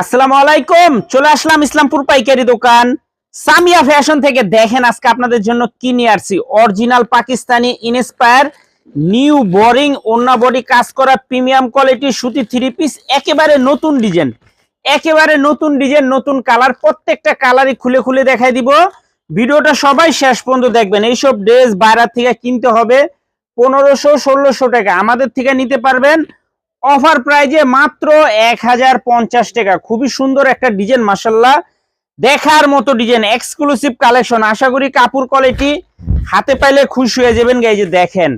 আসসালামু আলাইকুম। চলে আসলাম ইসলামপুর পাইকারি দোকান সামিয়া ফ্যাশন থেকে। দেখেন আজকে আপনাদের জন্য কি নিয়ে আসছি। Original Pakistani inspire new boring ওন্না বডি কাজ করা প্রিমিয়াম কোয়ালিটি সুতি থ্রি পিস, একেবারে নতুন ডিজাইন, নতুন কালার। প্রত্যেকটা কালারই খুলে খুলে দেখাই দিব। ভিডিওটা সবাই শেষ পর্যন্ত দেখবেন। এইসব ড্রেস বাইরে থেকে কিনতে হবে 1500-1600 টাকা, আমাদের থেকে নিতে পারবেন অফার প্রাইজে মাত্র 1050 টাকা। খুবই সুন্দর একটা ডিজাইন, মাশাআল্লাহ দেখার মতো ডিজাইন, এক্সক্লুসিভ কালেকশন। আশা করি কাপড় কোয়ালিটি হাতে পাইলে খুশি হয়ে যাবেন। গাই যে দেখেন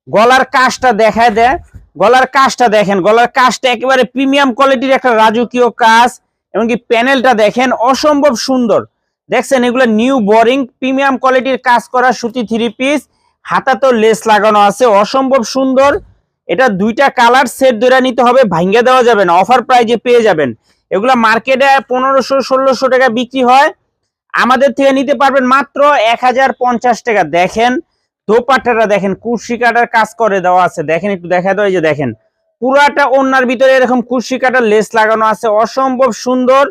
গলার কাজটা দেখায় দেয়, গলার কাজটা দেখেন, গলার কাজটা একেবারে প্রিমিয়াম কোয়ালিটির একটা রাজকীয় কাজ। এমনকি প্যানেলটা দেখেন অসম্ভব সুন্দর। দেখছেন এগুলো নিউ বোরিং প্রিমিয়াম কোয়ালিটির কাজ করা সুতি থ্রি পিস, হাতাতেও লেস লাগানো আছে, অসম্ভব সুন্দর। এটা দুইটা কালার সেট ধরে নিতে হবে, ভাঙ্গে দেওয়া যাবে না, অফার প্রাইজে পেয়ে যাবেন। এগুলা মার্কেটে 1500-1600 টাকা বিক্রি হয়, আমাদের থেকে নিতে পারবেন মাত্র 1050 টাকা। দেখেন দোপাট্টাটা দেখেন, কুরশি কাটার কাজ করে দেওয়া আছে। দেখেন একটু দেখা দেয়, যে দেখেন পুরাটা ওন্নার ভিতরে এরকম কুরশি কাটার লেস লাগানো আছে, অসম্ভব সুন্দর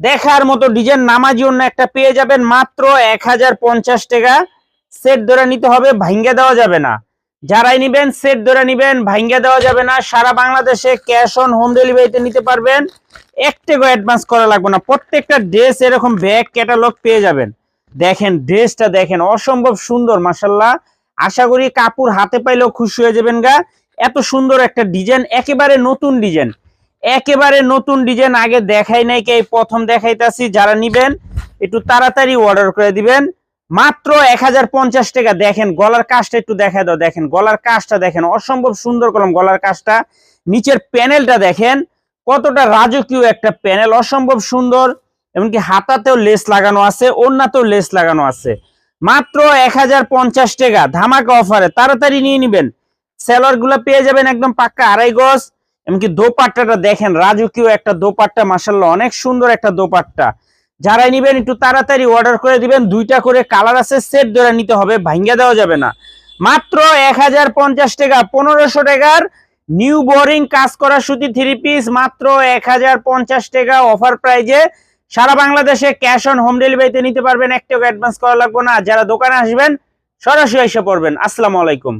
দেখার মতো ডিজাইন। নামাজি ওন্না একটা পেয়ে যাবেন মাত্র 1050 টাকা। সেট ধরে নিতে হবে, ভাঙ্গে দেওয়া যাবে না। যারাই নিবেন সেট ধরে নিবেন, ভাঙ্গা দেওয়া যাবে না। সারা বাংলাদেশে ক্যাশ অন হোম ডেলিভারিতে নিতে পারবেন, 1 টাকা অ্যাডভান্স করা লাগবে না। প্রত্যেকটা ড্রেস এরকম ব্যাগ ক্যাটালগ পেয়ে যাবেন। দেখেন ড্রেসটা দেখেন অসম্ভব সুন্দর, মাশাআল্লাহ। আশা করি কাপড় হাতে পাইলেও খুশি হয়ে যাবেন গা। এত সুন্দর একটা ডিজাইন, একেবারে নতুন ডিজাইন, একেবারে নতুন ডিজাইন। আগে দেখাই নাই, কে প্রথম দেখাইতাছি। যারা নিবেন একটু তাড়াতাড়ি অর্ডার করে দিবেন, মাত্র 1050 টাকা। দেখেন গলার কাজটা একটু দেখা দাও, দেখেন গলার কাজটা দেখেন অসম্ভব সুন্দর করলাম গলার কাজটা। নিচের প্যানেলটা দেখেন কতটা রাজকীয় একটা প্যানেল, অসম্ভব সুন্দর। এমনকি হাতাতেও লেস লাগানো আছে, ওড়নাতেও লেস লাগানো আছে। মাত্র 1050 টাকা ধামাকা অফারে, তাড়াতাড়ি নিয়ে নিবেন। সেলর গুলা পেয়ে যাবেন একদম পাক্কা 2.5 গজ। এমনকি দোপাট্টাটা দেখেন রাজকীয় একটা দোপাট্টা, মাশাআল্লাহ অনেক সুন্দর একটা দোপাট্টা। যারাই নিবেন একটু তাড়াতাড়ি অর্ডার করে দিবেন। দুইটা করে কালার আছে, সেট ধরে নিতে হবে, ভাঙ্গা দেওয়া যাবে না। মাত্র 1050 টাকা, 1500 টাকার নিউ বোরিং কাজ করা সুতি থ্রি পিস, মাত্র 1050 টাকা অফার প্রাইজে। সারা বাংলাদেশে ক্যাশ অন হোম ডেলিভারিতে নিতে পারবেন, 1 টাকা অ্যাডভান্স করা লাগবে না। যারা দোকানে আসবেন সরাসরি এসে পড়বেন। আসসালামু আলাইকুম।